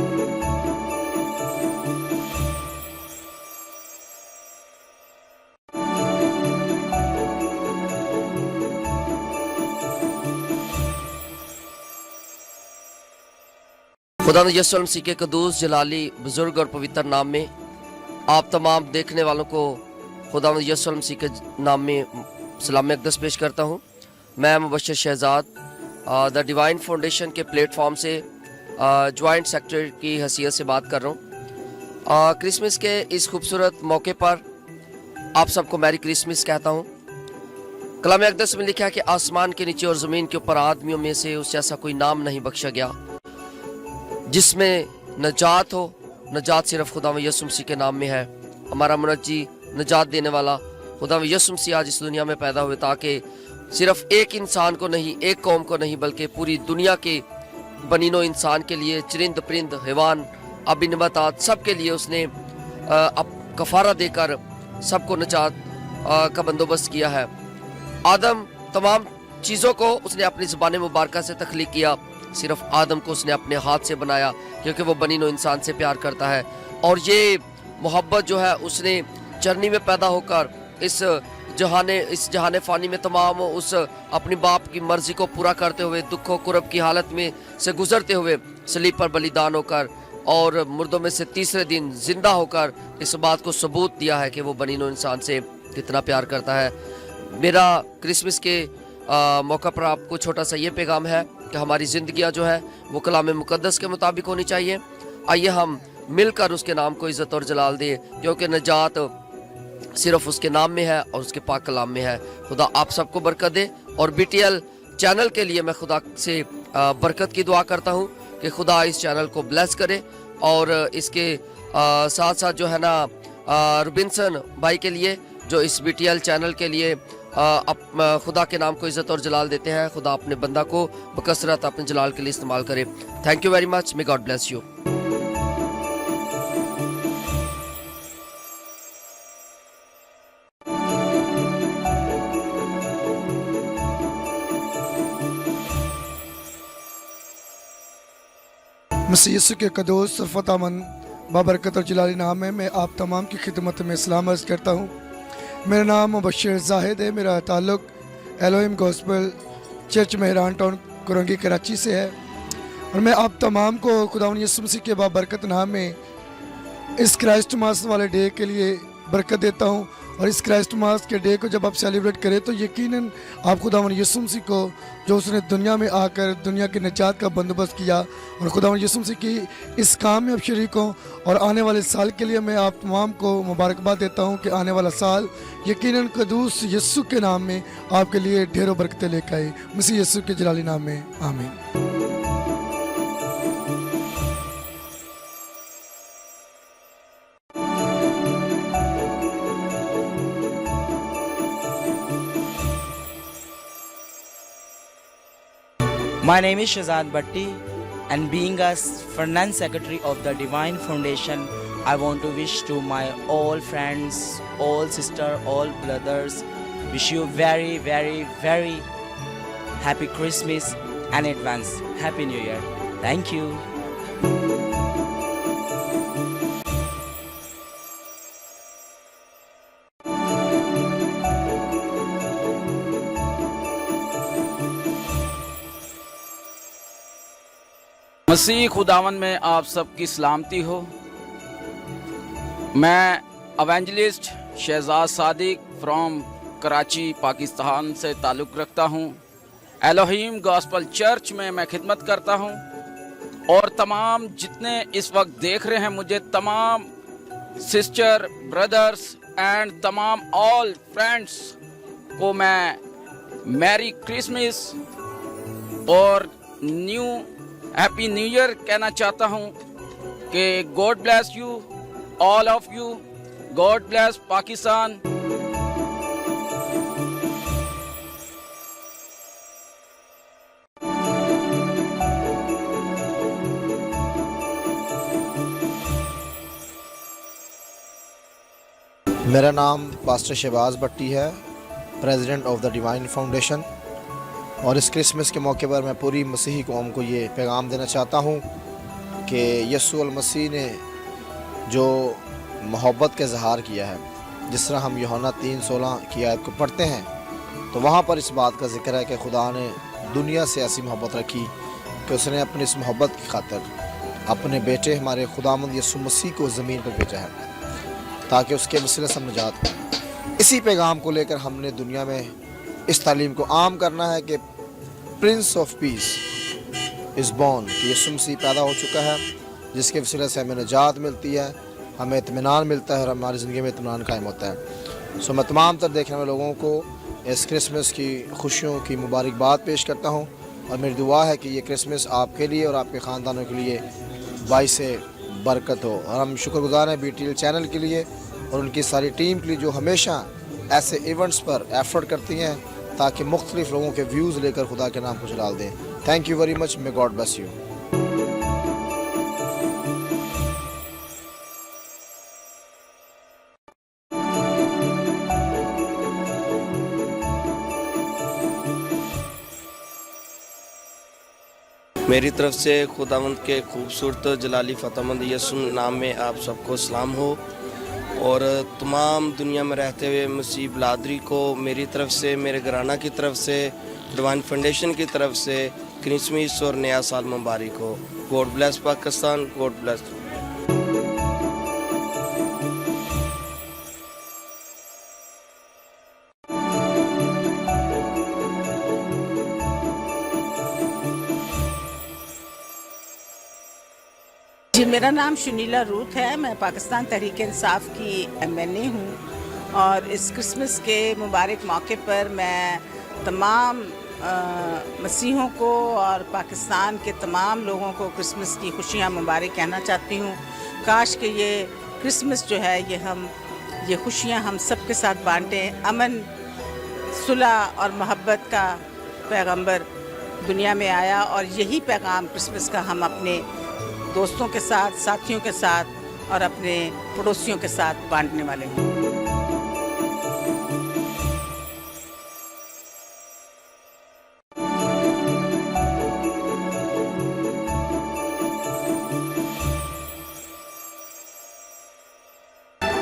खुदावंद यीशु मसीह के कदूस जलाली बुजुर्ग और पवित्र नाम में आप तमाम देखने वालों को खुदावंद यीशु मसीह के नाम में सलाम अक़दस पेश करता हूँ। मैं Mubashar Shahzad the divine foundation के प्लेटफॉर्म से जॉइंट सेक्रेटरी की हैसियत से बात कर रहा हूँ। क्रिसमस के इस खूबसूरत मौके पर आप सबको मैरी क्रिसमस कहता हूँ। कलाम अक़दस में लिखा है कि आसमान के नीचे और ज़मीन के ऊपर आदमियों में से उससे ऐसा कोई नाम नहीं बख्शा गया जिसमें नजात हो। नजात सिर्फ खुदावंद यीशु मसीह के नाम में है। हमारा मुनज्जी, नजात देने वाला खुदावंद यीशु मसीह आज इस दुनिया में पैदा हुए ताकि सिर्फ एक इंसान को नहीं, एक कौम को नहीं, बल्कि पूरी दुनिया के बनीनो इंसान के लिए, चरिंद परिंद, हैवान, आबी नबातात, सब के लिए उसने अब कफारा देकर सबको नजात का बंदोबस्त किया है। आदम तमाम चीज़ों को उसने अपनी ज़ुबान मुबारक से तख्लीक किया, सिर्फ आदम को उसने अपने हाथ से बनाया क्योंकि वो बनीनो इंसान से प्यार करता है। और ये मोहब्बत जो है उसने चरनी में पैदा होकर इस जहाने फ़ानी में तमाम उस अपनी बाप की मर्ज़ी को पूरा करते हुए, दुखों कुरब की हालत में से गुजरते हुए सलीब पर बलिदान होकर और मुर्दों में से तीसरे दिन जिंदा होकर इस बात को सबूत दिया है कि वो बनीनो इंसान से कितना प्यार करता है। मेरा क्रिसमस के मौका पर आपको छोटा सा ये पैगाम है कि हमारी ज़िंदगियाँ जो है वो कलाम मुक़द्दस के मुताबिक होनी चाहिए। आइए हम मिलकर उसके नाम को इज़्ज़त और जलाल दें, क्योंकि नजात सिर्फ उसके नाम में है और उसके पाक कलाम में है। खुदा आप सबको बरकत दे। और BTL चैनल के लिए मैं खुदा से बरकत की दुआ करता हूँ कि खुदा इस चैनल को ब्लेस करे, और इसके साथ साथ जो है ना रुबिन्सन भाई के लिए जो इस BTL चैनल के लिए खुदा के नाम को इज़्ज़त और जलाल देते हैं, खुदा अपने बंदा को बकसरत अपने जलाल के लिए इस्तेमाल करे। Thank you very much. May God bless you. मसीह यीशु के कदूस फ़तामंद बाबरकत और जलाली नाम में मैं आप तमाम की खिदमत में सलाम अर्ज़ करता हूँ। मेरा नाम मुबशर जाहिद है। मेरा ताल्लुक़ Elohim gospel church Mehran town Korangi Karachi से है, और मैं आप तमाम को खुदावंद यीशु मसीह के बाबरकत नाम में इस क्राइस्ट मास वाले डे के लिए बरकत देता हूँ। और इस क्राइस्ट मास के डे को जब आप सेलिब्रेट करें तो यकीनन आप खुदावंद यीशु मसीह को, जो उसने दुनिया में आकर दुनिया की निजात का बंदोबस्त किया, और खुदावंद यीशु मसीह की इस काम में आप शरीक हों। और आने वाले साल के लिए मैं आप तमाम को मुबारकबाद देता हूँ कि आने वाला साल यकीनन कदूस यीशु के नाम में आपके लिए ढेरों बरकतें लेकर आए। मसीह यीशु के जलाली नाम में आमीन। My name is Shazad Bhatti, and being a finance secretary of the Divine Foundation, I want to wish to my all friends, all sisters, all brothers, wish you very, very, very happy Christmas and advance Happy New Year. Thank you. मसीह खुदावन में आप सबकी सलामती हो। मैं evangelist Shahzad Sadiq from Karachi Pakistan से ताल्लुक़ रखता हूँ। एलोहीम गॉस्पल चर्च में मैं खिदमत करता हूँ और तमाम जितने इस वक्त देख रहे हैं मुझे, तमाम सिस्टर ब्रदर्स एंड तमाम ऑल फ्रेंड्स को मैं मैरी क्रिसमस और हैप्पी न्यू ईयर कहना चाहता हूँ कि God bless you all of you, God bless Pakistan. मेरा नाम पास्टर शहबाज भट्टी है, president of the divine foundation, और इस क्रिसमस के मौके पर मैं पूरी मसीही कौम को ये पैगाम देना चाहता हूँ कि यीशु अल मसीह ने जो मोहब्बत का इजहार किया है, जिस तरह हम यूहन्ना 3:16 की आयत को पढ़ते हैं, तो वहाँ पर इस बात का जिक्र है कि खुदा ने दुनिया से ऐसी मोहब्बत रखी कि उसने अपनी इस मोहब्बत की खातिर अपने बेटे हमारे खुदावंद यीशु मसीह को ज़मीन पर भेजा है ताकि उसके वसीले से हम निजात पाएं। इसी पैगाम को लेकर हमने दुनिया में इस तालीम को आम करना है कि Prince of peace is born, कि यीशु मसीह पैदा हो चुका है, जिसके वसीले से हमें निजात मिलती है, हमें इत्मीनान मिलता है और हमारी ज़िंदगी में इत्मीनान कायम होता है। सो मैं तमाम तर देखने वाले लोगों को इस क्रिसमस की खुशियों की मुबारकबाद पेश करता हूँ और मेरी दुआ है कि ये क्रिसमस आपके लिए और आपके ख़ानदानों के लिए बाइस बरकत हो। और हम शुक्रगुजार हैं BTL चैनल के लिए और उनकी सारी टीम के लिए जो हमेशा ऐसे इवेंट्स पर एफर्ट करती हैं ताकि मुख्तलिफ लोगों के व्यूज़ लेकर खुदा के नाम को जलाल दें। Thank you very much, may God bless you. मेरी तरफ से खुदावंद के खूबसूरत जलाली फतेहमंद यसुम नाम में आप सबको सलाम हो और तमाम दुनिया में रहते हुए मसीह बिरादरी को मेरी तरफ से, मेरे घराना की तरफ से, डिवाइन फाउंडेशन की तरफ से क्रिसमस और नया साल मुबारक हो। God bless Pakistan, God bless. जी, मेरा नाम शुनीला रूथ है। मैं पाकिस्तान तहरीक इंसाफ की MNA हूँ और इस क्रिसमस के मुबारक मौके पर मैं तमाम मसीहों को और पाकिस्तान के तमाम लोगों को क्रिसमस की खुशियाँ मुबारक कहना चाहती हूँ। काश कि ये क्रिसमस जो है ये खुशियाँ हम सब के साथ बांटें। अमन, सुलह और मोहब्बत का पैगंबर दुनिया में आया और यही पैगाम क्रिसमस का हम अपने दोस्तों के साथ, साथियों के साथ और अपने पड़ोसियों के साथ बांटने वाले हैं।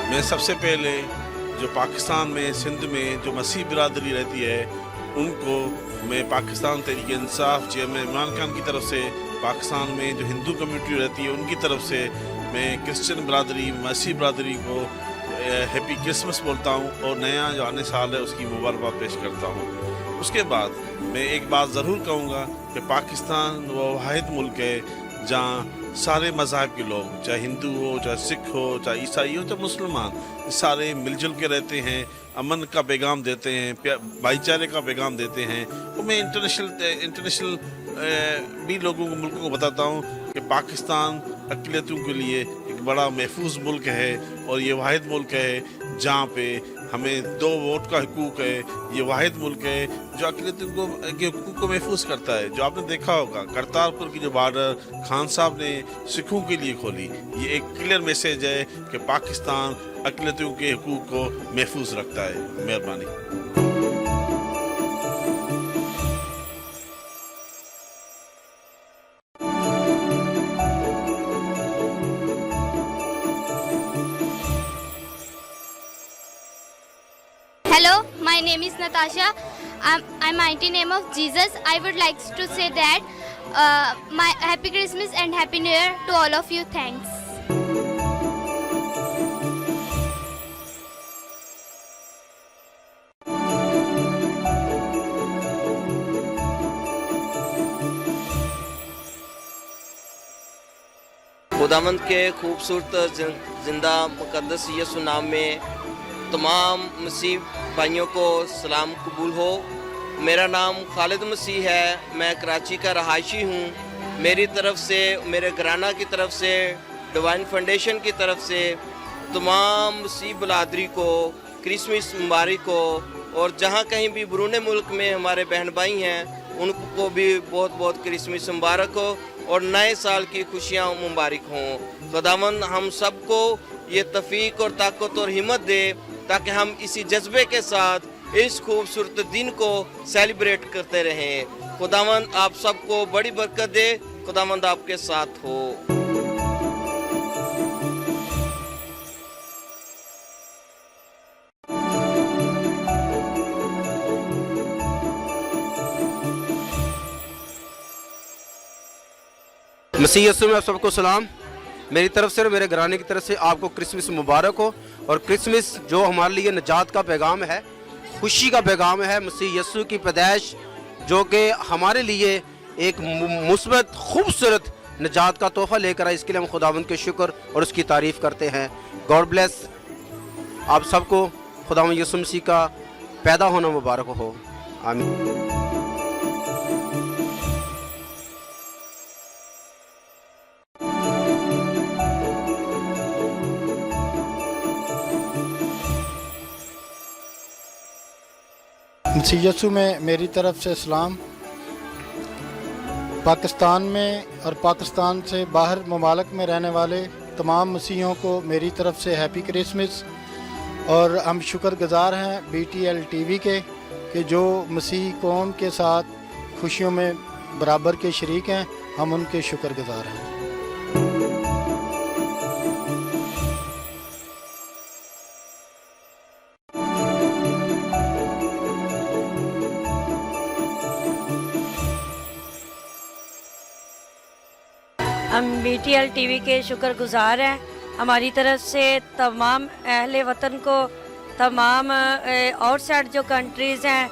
मैं सबसे पहले जो पाकिस्तान में, सिंध में जो मसीह बिरादरी रहती है उनको मैं पाकिस्तान तहरीक इंसाफ चेयरमैन इमरान खान की तरफ से, पाकिस्तान में जो हिंदू कम्युनिटी रहती है उनकी तरफ से मैं क्रिश्चियन बिरादरी, मसीह बिरादरी को हैप्पी क्रिसमस बोलता हूँ और नया जो आने साल है उसकी मुबारकबाद पेश करता हूँ। उसके बाद मैं एक बात ज़रूर कहूँगा कि पाकिस्तान वो वाहिद मुल्क है जहाँ सारे मज़हब के लोग, चाहे हिंदू हो, चाहे सिख हो, चाहे ईसाई हो, चाहे मुसलमान, सारे मिलजुल के रहते हैं, अमन का पैगाम देते हैं, भाईचारे का पैगाम देते हैं। तो मैं इंटरनेशनल भी लोगों को, मुल्कों को बताता हूँ कि पाकिस्तान अक़लियतों के लिए एक बड़ा महफूज मुल्क है और ये वाहिद मुल्क है जहाँ पे हमें 2 वोट का हुकूक है। ये वाहिद मुल्क है जो अक़लियतों के हुकूक को महफूज करता है। जो आपने देखा होगा करतारपुर की जो बॉर्डर खान साहब ने सिखों के लिए खोली, ये एक क्लियर मैसेज है कि पाकिस्तान अक़लियतों के हुकूक को महफूज रखता है। मेहरबानी। Hello, my name is Natasha. I'm mighty name of Jesus. I would like to say that my Happy Christmas and Happy New Year to all of you. Thanks. खुदावंद के खूबसूरत जिंदा मुकद्दस यसु नाम में तमाम मसीह भाइयों को सलाम कबूल हो। मेरा नाम खालिद मसीह है, मैं कराची का रहायशी हूँ। मेरी तरफ से, मेरे घराना की तरफ से, डिवाइन फाउंडेशन की तरफ से तमाम मसीह बलादरी को क्रिसमस मुबारक हो। और जहाँ कहीं भी बरूने मुल्क में हमारे बहन भाई हैं उनको भी बहुत बहुत क्रिसमस मुबारक हो और नए साल की खुशियाँ मुबारक हों। खुदावंद हम सबको ये तौफीक और ताकत और हिम्मत दे ताकि हम इसी जज्बे के साथ इस खूबसूरत दिन को सेलिब्रेट करते रहें। खुदावंद आप सबको बड़ी बरकत दे। खुदावंद आपके साथ हो। मसीह यीशु में आप सबको सलाम। मेरी तरफ से और मेरे घराने की तरफ से आपको क्रिसमस मुबारक हो। और क्रिसमस जो हमारे लिए निजात का पैगाम है, खुशी का पैगाम है, मसीह यीशु की पैदाइश जो कि हमारे लिए एक मुस्बत खूबसूरत निजात का तोहफा लेकर आए, इसके लिए हम खुदावंद के शुक्र और उसकी तारीफ़ करते हैं। गॉड ब्लेस आप सबको। खुदावंद यीशु मसीह का पैदा होना मुबारक हो। आमीन। मसीह यीशु में मेरी तरफ से सलाम। पाकिस्तान में और पाकिस्तान से बाहर ममालिक में रहने वाले तमाम मसीहों को मेरी तरफ से हैप्पी क्रिसमस। और हम शुक्रगुजार हैं BTL TV के कि जो मसीह कौम के साथ खुशियों में बराबर के शरीक हैं, हम उनके शुक्रगुजार हैं। हम BTL TV के शुक्रगुजार हैं। हमारी तरफ से तमाम अहले वतन को, तमाम आउटसाइड जो कंट्रीज़ हैं,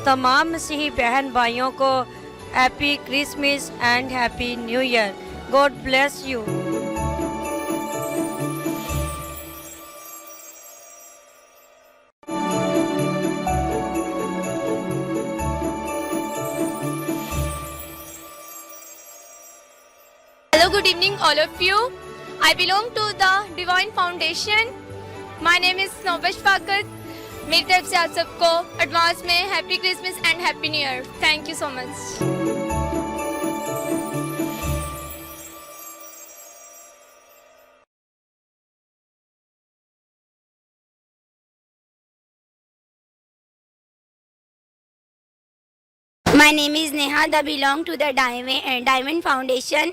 तमाम मसीही बहन भाइयों को happy Christmas and happy new year. God bless you. Hello, good evening all of you. I belong to the Divine Foundation. My name is Novesh Fakat. मेरी तरफ से आप सबको एडवांस में happy Christmas and happy new year. Thank you so much. My name is Neha. I belong to the Diamond Foundation.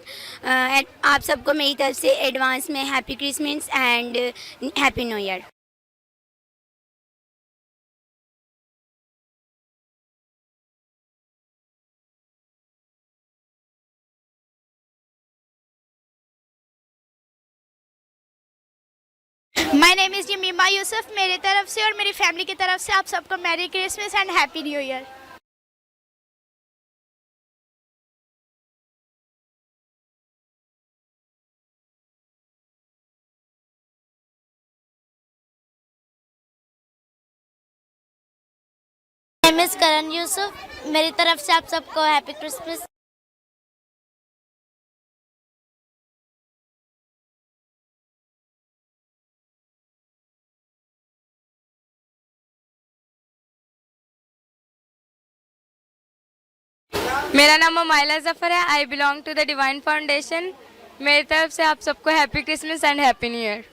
आप सबको मेरी तरफ से एडवांस में happy Christmas and happy new year. My name is Jemima Yusuf. मेरी तरफ से और मेरी फैमिली की तरफ से आप सबको merry Christmas and happy new year. Miss Karan Yusuf, मेरी तरफ से आप सबको हैप्पी क्रिसमस। मेरा नाम मुमाइला जफर है। I belong to the divine foundation. मेरी तरफ से आप सबको happy Christmas and happy new year.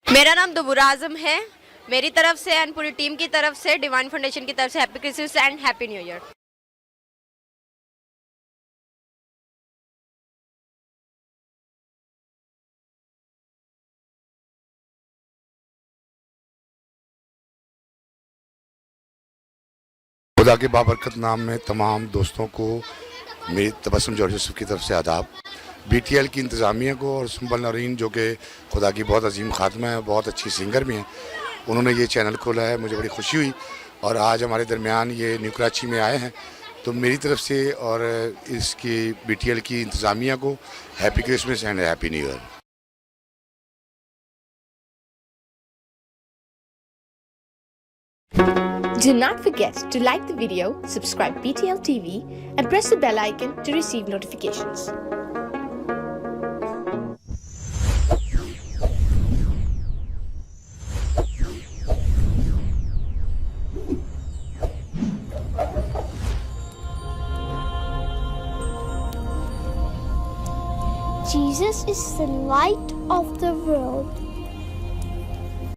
मेरा नाम दुबूर आजम है। मेरी तरफ से एंड पूरी टीम की तरफ से, डिवाइन फाउंडेशन की तरफ से happy Christmas and happy new year. खुदा के बाबरकत नाम में तमाम दोस्तों को मेरी तबस्सुम जॉर्ज यूसुफ की तरफ से आदाब। BTL की इंतज़ामिया को और सुंबल नरीन जो कि खुदा की बहुत अजीम खात्मा है, बहुत अच्छी सिंगर भी हैं, उन्होंने ये चैनल खोला है, मुझे बड़ी खुशी हुई। और आज हमारे दरमियान ये न्यू कराची में आए हैं, तो मेरी तरफ से और इसकी BTL की इंतज़ामिया को happy Christmas and happy new year. Do not forget to like the video, subscribe BTL TV and press the bell icon to receive notifications. Jesus is the light of the world.